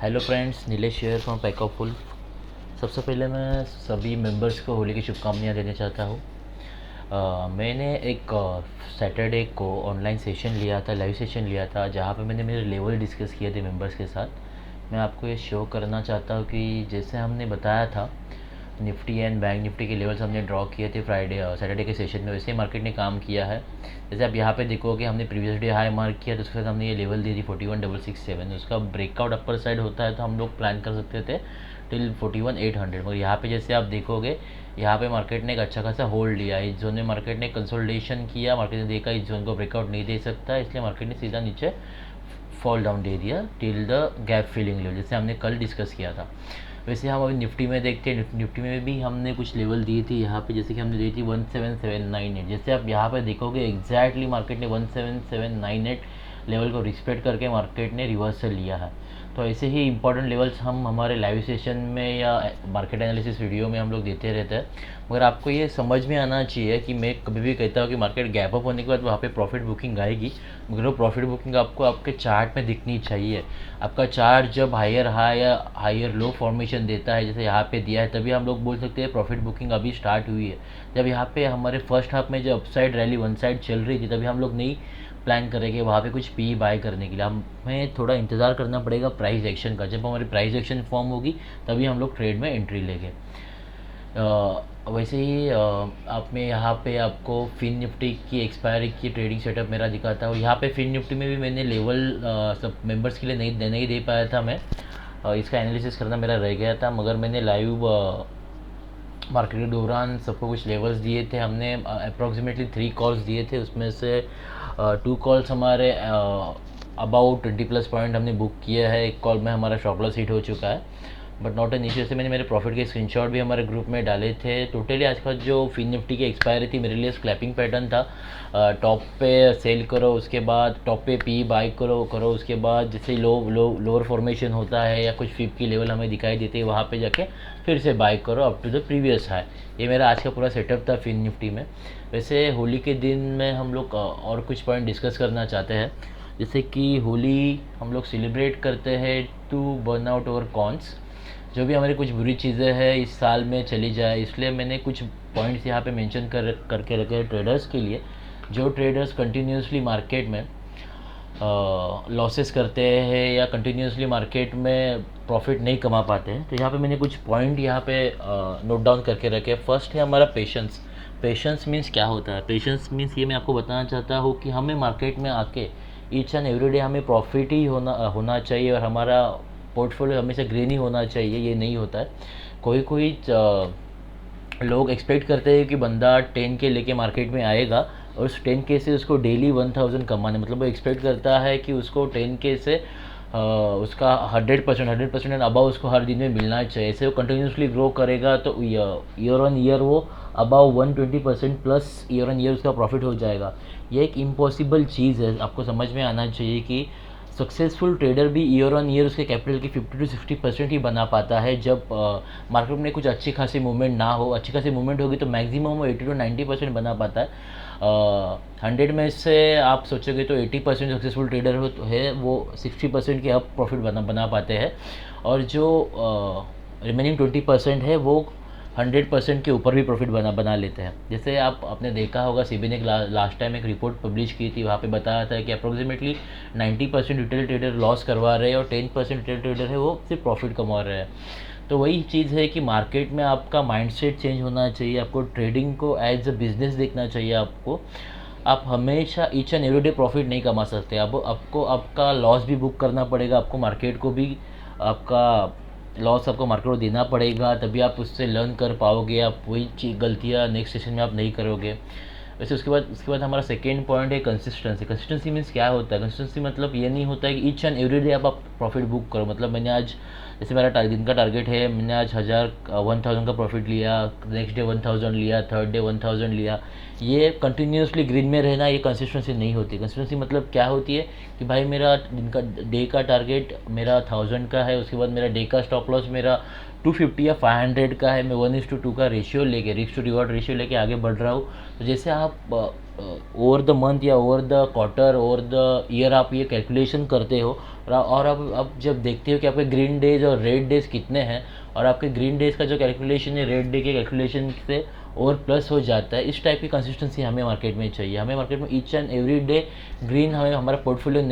Hello friends, Nilesh share from pack of full. सबसे पहले मैं सभी मेंबर्स को होली की शुभकामनाएं देना चाहता हूँ। मैंने एक सैटरडे को ऑनलाइन सेशन लिया था, लाइव सेशन लिया था, जहाँ पे मैंने मेरे लेवल डिस्कस किए थे मेंबर्स के साथ। मैं आपको ये शो करना चाहता हूँ कि जैसे हमने बताया था निफ्टी एंड बैंक निफ्टी के लेवल्स हमने ड्रॉ किए थे सैटरडे के सेशन में, वैसे ही मार्केट ने काम किया है। जैसे आप यहाँ पे देखोगे हमने प्रीवियस डे हाई मार्क किया तो उसके बाद हमने ये लेवल दी थी 41,667। उसका ब्रेकआउट अपर साइड होता है तो हम लोग प्लान कर सकते थे टिल 41,800। मगर यहाँ पे जैसे आप देखोगे यहाँ पे मार्केट ने एक अच्छा खासा होल्ड लिया। इस जोन में मार्केट ने कंसोलिडेशन किया, मार्केट ने देखा इस जोन को ब्रेकआउट नहीं दे सकता, इसलिए मार्केट ने सीधा नीचे फॉल डाउन दे दिया till the gap filling level, जैसे हमने कल डिस्कस किया था। वैसे हम अभी निफ्टी में देखते हैं, निफ्टी में भी हमने कुछ लेवल दिए थे यहाँ पे, जैसे कि हमने दी थी 17798। जैसे आप यहाँ पे देखोगे एग्जैक्टली मार्केट ने 17798 लेवल को रिस्पेक्ट करके मार्केट ने रिवर्सल लिया है। तो ऐसे ही इंपॉर्टेंट लेवल्स हम हमारे लाइव सेशन में या मार्केट एनालिसिस वीडियो में हम लोग देते रहते हैं। मगर आपको ये समझ में आना चाहिए कि मैं कभी भी कहता हूँ कि मार्केट गैप अप होने के बाद वहाँ पे प्रॉफिट बुकिंग आएगी, मगर वो प्रॉफिट बुकिंग आपको आपके चार्ट में दिखनी चाहिए। आपका चार्ट जब हायर हाई या हायर लो फॉर्मेशन देता है, जैसे यहाँ पे दिया है, तभी हम लोग बोल सकते हैं प्रॉफिट बुकिंग अभी स्टार्ट हुई है। जब यहाँ पे हमारे फर्स्ट हाफ में जब अपसाइड रैली वन साइड चल रही थी, तभी हम लोग नहीं प्लान करेंगे वहाँ पे कुछ पी बाय करने के लिए। हमें थोड़ा इंतज़ार करना पड़ेगा प्राइस एक्शन का। जब हमारी प्राइस एक्शन फॉर्म होगी तभी हम लोग ट्रेड में एंट्री लेंगे। वैसे ही आप में यहाँ पे आपको फिन निफ्टी की एक्सपायरी की ट्रेडिंग सेटअप मेरा दिखाता हूँ। यहाँ पे फिन निफ्टी में भी मैंने लेवल सब मेंबर्स के लिए नहीं दे पाया था। मैं इसका एनालिसिस करना मेरा रह गया था, मगर मैंने लाइव मार्केट के दौरान सबको कुछ लेवल्स दिए थे। हमने अप्रॉक्सीमेटली 3 कॉल्स दिए थे, उसमें से 2 कॉल्स हमारे अबाउट 20+ पॉइंट हमने बुक किया है। एक कॉल में हमारा शॉप लॉस हिट हो चुका है, बट नॉट एन इश्यू। से मैंने मेरे प्रॉफिट के स्क्रीनशॉट भी हमारे ग्रुप में डाले थे। टोटली आज का जो फिन निफ्टी की एक्सपायरी थी मेरे लिए स्क्लैपिंग पैटर्न था। टॉप पे सेल करो, उसके बाद टॉप पे पी बाई करो उसके बाद जैसे लोअर फॉर्मेशन होता है या कुछ फिप की लेवल हमें दिखाई देती है, वहाँ पे जाके फिर से बाई करो up to the previous high. ये मेरा आज का पूरा सेटअप था फिन निफ्टी में। वैसे होली के दिन में हम लोग और कुछ पॉइंट डिस्कस करना चाहते हैं, जैसे कि होली हम लोग सेलिब्रेट करते हैं to burn out over cons. जो भी हमारी कुछ बुरी चीज़ें हैं इस साल में चली जाए, इसलिए मैंने कुछ पॉइंट्स यहाँ पे मेंशन करके रखे हैं ट्रेडर्स के लिए। जो ट्रेडर्स कंटिन्यूसली मार्केट में लॉसेस करते हैं या कंटिन्यूसली मार्केट में प्रॉफिट नहीं कमा पाते हैं, तो यहाँ पे मैंने कुछ पॉइंट यहाँ पे नोट डाउन करके रखे। फर्स्ट है हमारा पेशेंस। पेशेंस मीन्स क्या होता है? पेशेंस मीन्स ये मैं आपको बताना चाहता हूँ कि हमें मार्केट में आके ईच एंड एवरी डे हमें प्रॉफिट ही होना चाहिए और हमारा पोर्टफोलियो हमेशा ग्रीन ही होना चाहिए, ये नहीं होता है। कोई लोग एक्सपेक्ट करते हैं कि बंदा 10K लेके मार्केट में आएगा और उस 10K से उसको डेली 1000 कमाने, मतलब वो एक्सपेक्ट करता है कि उसको 10K से उसका 100% एंड अबाउ उसको हर दिन में मिलना चाहिए। ऐसे वो कंटिन्यूसली ग्रो करेगा तो ईयर ऑन ईयर वो about 120% plus year on year उसका प्रॉफिट हो जाएगा। ये एक इम्पॉसिबल चीज़ है, आपको समझ में आना चाहिए कि सक्सेसफुल ट्रेडर भी ईयर ऑन ईयर उसके कैपिटल की 50 to 60% ही बना पाता है। जब मार्केट में कुछ अच्छी खासी मूवमेंट ना हो, अच्छी खासी मूवमेंट होगी तो मैक्सिमम वो 80 to 90% बना पाता है। 100 में से आप सोचोगे तो 80% सक्सेसफुल ट्रेडर है वो 60% के अब प्रॉफिट बना पाते हैं, और जो रिमेनिंग 20% है वो 100% के ऊपर भी प्रॉफिट बना लेते हैं। जैसे आपने देखा होगा सेबी ने लास्ट टाइम एक रिपोर्ट पब्लिश की थी, वहाँ पे बताया था कि अप्रोक्सीमेटली 90% रिटेल ट्रेडर लॉस करवा रहे हैं और 10% रिटेल ट्रेडर है वो सिर्फ प्रॉफिट कमा रहे हैं। तो वही चीज़ है कि मार्केट में आपका माइंडसेट चेंज होना चाहिए, आपको ट्रेडिंग को एज अ बिजनेस देखना चाहिए। आप हमेशा each and every day profit नहीं कमा सकते। आपको आपका लॉस भी बुक करना पड़ेगा, आपको मार्केट को भी आपका लॉस आपको मार्केट को देना पड़ेगा, तभी आप उससे लर्न कर पाओगे। आप वही गलतियाँ नेक्स्ट सेशन में आप नहीं करोगे। वैसे उसके बाद हमारा सेकेंड पॉइंट है कंसिस्टेंसी। कंसिस्टेंसी मीन्स क्या होता है? कंसिस्टेंसी मतलब ये नहीं होता है कि ईच एंड एवरी डे आप प्रॉफिट बुक करो। मतलब मैंने आज जैसे मेरा दिन का टारगेट है, मैंने आज 1000 का प्रॉफिट लिया, नेक्स्ट डे 1000 लिया, थर्ड डे 1000 लिया। ये कंटिन्यूसली ग्रीन में रहना ये कंसिस्टेंसी नहीं होती। कंसिस्टेंसी मतलब क्या होती है कि भाई मेरा डे का टारगेट मेरा 1000 का है, उसके बाद मेरा डे का स्टॉप लॉस मेरा 250 या 500 का है, मैं 1:2 का रेशियो लेके, रिस्क टू रिवॉर्ड रेशियो लेके आगे बढ़ रहा हूँ। तो जैसे आप ओवर द मंथ या over the quarter over the year आप ये कैलकुलेशन करते हो, और अब जब देखते हो कि आपके ग्रीन डेज और रेड डेज कितने हैं, और आपके ग्रीन डेज का जो कैलकुलेशन है रेड डे के कैलकुलेशन से और प्लस हो जाता है, इस टाइप की कंसिस्टेंसी हमें मार्केट में चाहिए। हमें मार्केट में each and every day green हमें हमारा पोर्टफोलियो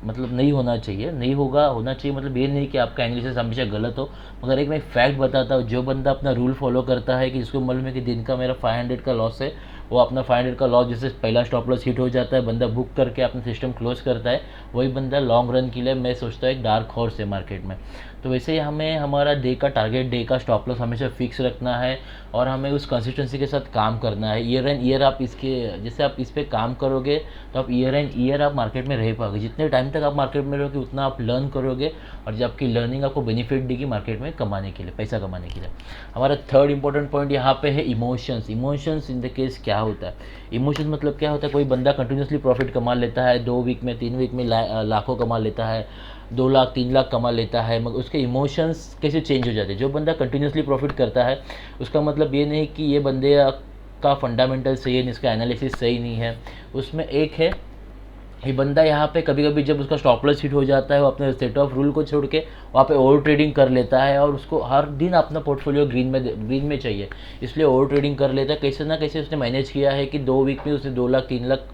मतलब नहीं होना चाहिए, नहीं होना चाहिए मतलब ये नहीं कि आपका एनालिसिस हमेशा गलत हो, मगर एक मैं फैक्ट बताता हूँ। जो बंदा अपना रूल फॉलो करता है कि जिसको मालूम है कि दिन का मेरा 500 का लॉस है, वो अपना 500 का लॉस जैसे पहला स्टॉप लॉस हिट हो जाता है, बंदा बुक करके अपना सिस्टम क्लोज करता है, वही बंदा लॉन्ग रन के लिए मैं सोचता हूँ एक डार्क हॉर्स है मार्केट में। तो वैसे ही हमें हमारा डे का टारगेट, डे का स्टॉप लॉस हमेशा फिक्स रखना है, और हमें उस कंसिस्टेंसी के साथ काम करना है। ईयर एंड ईयर आप इसके जैसे आप इस पर काम करोगे तो आप ईयर एंड ईयर आप मार्केट में रह पाओगे। जितने टाइम तक आप मार्केट में रहोगे उतना आप लर्न करोगे, और जब आपकी लर्निंग आपको बेनिफिट देगी मार्केट में कमाने के लिए, पैसा कमाने के लिए। हमारा थर्ड इंपॉर्टेंट पॉइंट यहाँ पे है emotions. Emotions in the case क्या होता है, इमोशंस मतलब क्या होता है, कोई बंदा कंटिन्यूसली प्रॉफिट कमा लेता है, 2 वीक में 3 वीक में लाखों कमा लेता है, 2 लाख 3 लाख कमा लेता है, मगर उसके इमोशंस कैसे चेंज हो जाते हैं। जो बंदा कंटिन्यूसली प्रॉफिट करता है उसका मतलब ये नहीं कि ये बंदे का फंडामेंटल सही है, इसका एनालिसिस सही नहीं है। उसमें एक है ये बंदा यहाँ पे कभी कभी जब उसका स्टॉप लॉस हिट हो जाता है, वो अपने सेट ऑफ रूल को छोड़ के वहाँ पे ओवर ट्रेडिंग कर लेता है, और उसको हर दिन अपना पोर्टफोलियो ग्रीन में चाहिए, इसलिए ओवर ट्रेडिंग कर लेता है। कैसे ना कैसे उसने मैनेज किया है कि 2 वीक में उसने 2 लाख 3 लाख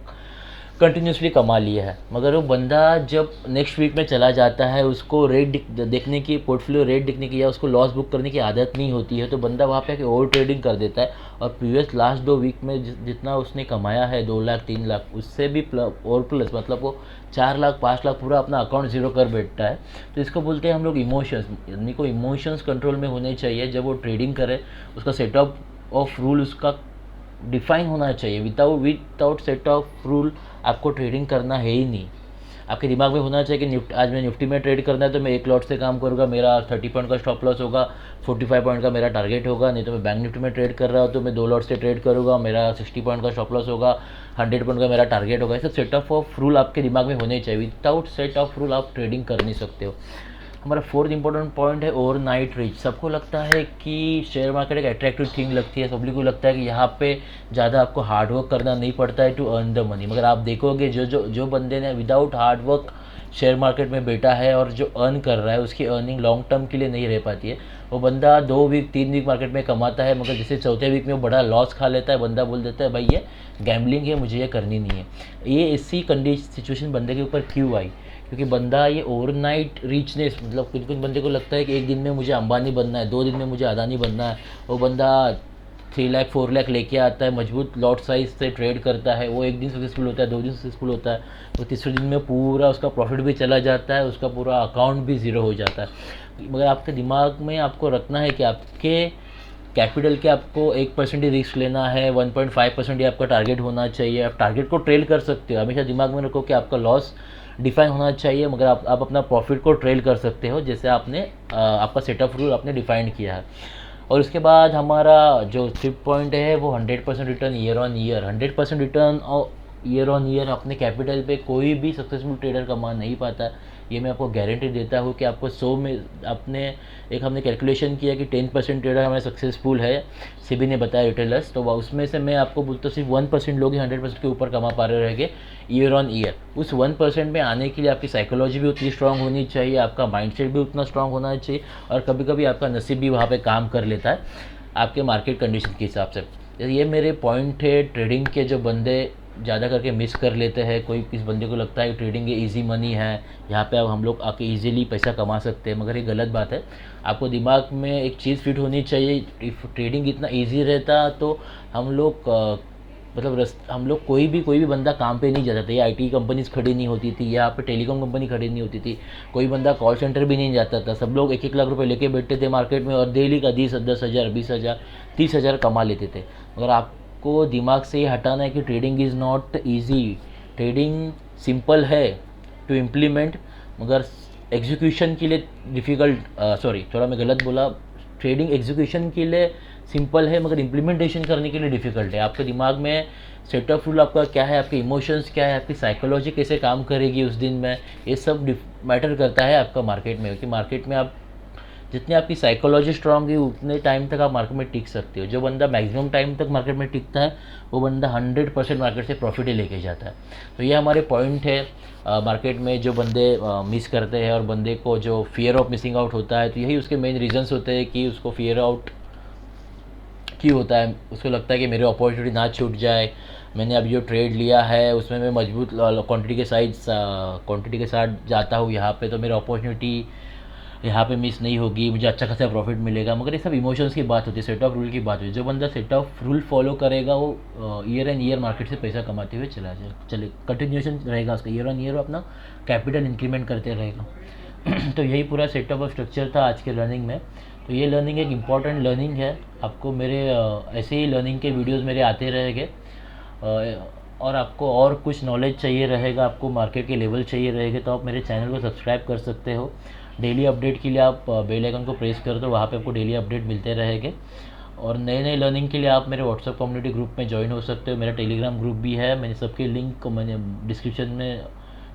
कंटिन्यूसली कमा लिया है, मगर वो बंदा जब नेक्स्ट वीक में चला जाता है, उसको रेट देखने की, पोर्टफोलियो रेट देखने की या उसको लॉस बुक करने की आदत नहीं होती है, तो बंदा वहाँ पे ओवर ट्रेडिंग कर देता है, और प्रीवियस लास्ट 2 वीक में जितना उसने कमाया है 2 लाख 3 लाख, उससे भी और प्लस मतलब वो 4 लाख 5 लाख पूरा अपना अकाउंट ज़ीरो कर बैठता है। तो इसको बोलते हैं हम लोग इमोशंस। यानी को इमोशंस कंट्रोल में होने चाहिए जब वो ट्रेडिंग करे, उसका सेटअप ऑफ रूल उसका डिफाइन होना चाहिए। विदाउट सेट ऑफ रूल आपको ट्रेडिंग करना है ही नहीं। आपके दिमाग में होना चाहिए कि आज मैं निफ्टी में ट्रेड करना है तो मैं 1 लॉट से काम करूँगा, मेरा 30 पॉइंट का स्टॉप लॉस होगा, 45 पॉइंट का मेरा टारगेट होगा। नहीं तो मैं बैंक निफ्टी में ट्रेड कर रहा हूँ तो मैं 2 लॉट से ट्रेड करूँगा, मेरा 60 पॉइंट का स्टॉप लॉस होगा, 100 पॉइंट का मेरा टारगेट होगा। ऐसा सेटअप ऑफ रूल आपके दिमाग में होने चाहिए। विदाउट सेट ऑफ रूल आप ट्रेडिंग कर नहीं सकते हो। हमारा फोर्थ इंपॉर्टेंट पॉइंट है ओवरनाइट रीच। सबको लगता है कि शेयर मार्केट एक अट्रैक्टिव थिंग लगती है, पब्लिक को लगता है कि यहाँ पे ज़्यादा आपको हार्डवर्क करना नहीं पड़ता है टू अर्न द मनी, मगर आप देखोगे जो बंदे ने विदाउट हार्डवर्क शेयर मार्केट में बैठा है और जो अर्न कर रहा है उसकी अर्निंग लॉन्ग टर्म के लिए नहीं रह पाती है। वो बंदा 2 वीक 3 वीक मार्केट में कमाता है, मगर जैसे चौथे वीक में वो बड़ा लॉस खा लेता है, बंदा बोल देता है भाई ये गैम्बलिंग है, मुझे ये करनी नहीं है। ये इसी सिचुएशन बंदे के ऊपर क्यों आई, क्योंकि बंदा ये ओवरनाइट रिचनेस मतलब कुछ बंदे को लगता है कि एक दिन में मुझे अंबानी बनना है, 2 दिन में मुझे अदानी बनना है। वो बंदा 3 लाख 4 लाख लेके आता है, मजबूत लॉट साइज से ट्रेड करता है, वो एक दिन सक्सेसफुल होता है, 2 दिन सक्सेसफुल होता है, वो तीसरे दिन में पूरा उसका प्रॉफिट भी चला जाता है, उसका पूरा अकाउंट भी ज़ीरो हो जाता है। मगर आपके दिमाग में आपको रखना है कि आपके कैपिटल के आपको 1% ही रिस्क लेना है, 1.5% ही आपका टारगेट होना चाहिए। आप टारगेट को ट्रेल कर सकते हो, हमेशा दिमाग में रखो कि आपका लॉस डिफाइन होना चाहिए, मगर आप अपना प्रॉफिट को ट्रेल कर सकते हो जैसे आपने आपका सेटअप रूल आपने डिफाइंड किया है। और उसके बाद हमारा जो फिफ्थ पॉइंट है वो 100% return year on year. 100% return year on year अपने कैपिटल पे कोई भी सक्सेसफुल ट्रेडर कमा नहीं पाता है। ये मैं आपको गारंटी देता हूँ कि आपको 100 में हमने कैलकुलेशन किया कि 10% ट्रेडर हमारे सक्सेसफुल है, सिबी ने बताया रिटेलर्स, तो उसमें से मैं आपको बोलता हूँ सिर्फ 1% लोग ही 100% के ऊपर कमा पा रहे रहेंगे ईयर ऑन ईयर। उस 1% में आने के लिए आपकी साइकोलॉजी भी उतनी स्ट्रांग होनी चाहिए, आपका माइंडसेट भी उतना स्ट्रांग होना चाहिए, और कभी कभी आपका नसीब भी वहाँ पर काम कर लेता है आपके मार्केट कंडीशन के हिसाब से। ये मेरे पॉइंट है ट्रेडिंग के, जो बंदे ज़्यादा करके मिस कर लेते हैं। कोई किस बंदे को लगता है कि ट्रेडिंग ये इजी मनी है, यहाँ पे अब हम लोग आके इजीली पैसा कमा सकते हैं, मगर ये गलत बात है। आपको दिमाग में एक चीज़ फिट होनी चाहिए, इफ ट्रेडिंग इतना इजी रहता तो हम लोग हम लोग कोई भी बंदा काम पे नहीं जाता था, या आईटी कंपनीज खड़ी नहीं होती थी, या पे टेलीकॉम कंपनी खड़ी नहीं होती थी, कोई बंदा कॉल सेंटर भी नहीं जाता था। सब लोग 1-1 लाख रुपए लेके बैठते थे मार्केट में और डेली का 10,000 20,000 30,000 कमा लेते थे। मगर आपको दिमाग से ये हटाना है कि trading is not easy. Trading simple है टू इम्प्लीमेंट, मगर एग्जीक्यूशन के लिए डिफ़िकल्ट, सॉरी थोड़ा मैं गलत बोला। ट्रेडिंग एग्जीक्यूशन के लिए सिंपल है, मगर इम्प्लीमेंटेशन करने के लिए डिफ़िकल्ट है। आपके दिमाग में सेट ऑफ रूल आपका क्या है, आपके इमोशंस क्या है, आपकी साइकोलॉजी कैसे काम करेगी उस दिन में, ये सब मैटर करता है आपका मार्केट में। क्योंकि मार्केट में आप जितनी आपकी साइकोलॉजी स्ट्रांग है उतने टाइम तक आप मार्केट में टिक सकते हो। जो बंदा मैक्सिमम टाइम तक मार्केट में टिकता है वो बंदा 100% मार्केट से प्रॉफिट ही लेके जाता है। तो ये हमारे पॉइंट है मार्केट में जो बंदे मिस करते हैं और बंदे को जो फियर ऑफ मिसिंग आउट होता है, तो यही उसके मेन रीजंस होते हैं कि उसको फियर आउट क्यों होता है। उसको लगता है कि मेरी अपॉर्चुनिटी ना छूट जाए, मैंने अभी जो ट्रेड लिया है उसमें मैं मजबूत क्वांटिटी के साथ जाता हूँ यहाँ पे, तो मेरी अपॉर्चुनिटी यहाँ पे मिस नहीं होगी, मुझे अच्छा खासा प्रॉफिट मिलेगा। मगर ये सब इमोशंस की बात होती है, सेट ऑफ रूल की बात होती है। जो बंदा सेट ऑफ रूल फॉलो करेगा वो ईयर एंड ईयर मार्केट से पैसा कमाते हुए चले कंटिन्यूशन रहेगा उसका, ईयर ऑन ईयर अपना कैपिटल इंक्रीमेंट करते रहेगा। तो यही पूरा सेटअप ऑफ स्ट्रक्चर था आज के लर्निंग में। तो ये लर्निंग एक इम्पॉर्टेंट लर्निंग है। आपको मेरे ऐसे ही लर्निंग के वीडियोस मेरे आते रहेंगे, और आपको और कुछ नॉलेज चाहिए रहेगा, आपको मार्केट के लेवल चाहिए रहेगा, तो आप मेरे चैनल को सब्सक्राइब कर सकते हो। डेली अपडेट के लिए आप बेल आइकन को प्रेस कर दो, वहाँ पे आपको डेली अपडेट मिलते रहेंगे। और नए नए लर्निंग के लिए आप मेरे व्हाट्सएप कम्युनिटी ग्रुप में ज्वाइन हो सकते हो। मेरा टेलीग्राम ग्रुप भी है, मैंने सबके लिंक मैंने डिस्क्रिप्शन में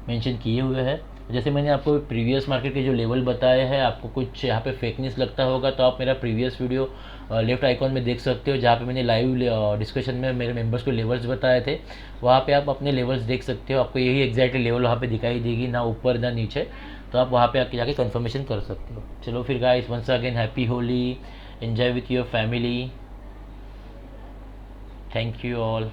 मेंशन किए हुए हैं। जैसे मैंने आपको प्रीवियस मार्केट के जो लेवल बताए हैं, आपको कुछ यहाँ पे फेकनेस लगता होगा तो आप मेरा प्रीवियस वीडियो लेफ्ट आइकॉन में देख सकते हो, जहाँ पे मैंने लाइव डिस्कशन में मेरे मेंबर्स को लेवल्स बताए थे। वहाँ पे आप अपने लेवल्स देख सकते हो, आपको यही एग्जैक्टली लेवल वहाँ पे दिखाई देगी, ना ऊपर ना नीचे। तो आप वहाँ पे आके जाके कन्फर्मेशन कर सकते हो। चलो फिर guys, once again happy Holi, enjoy with your family, thank you all.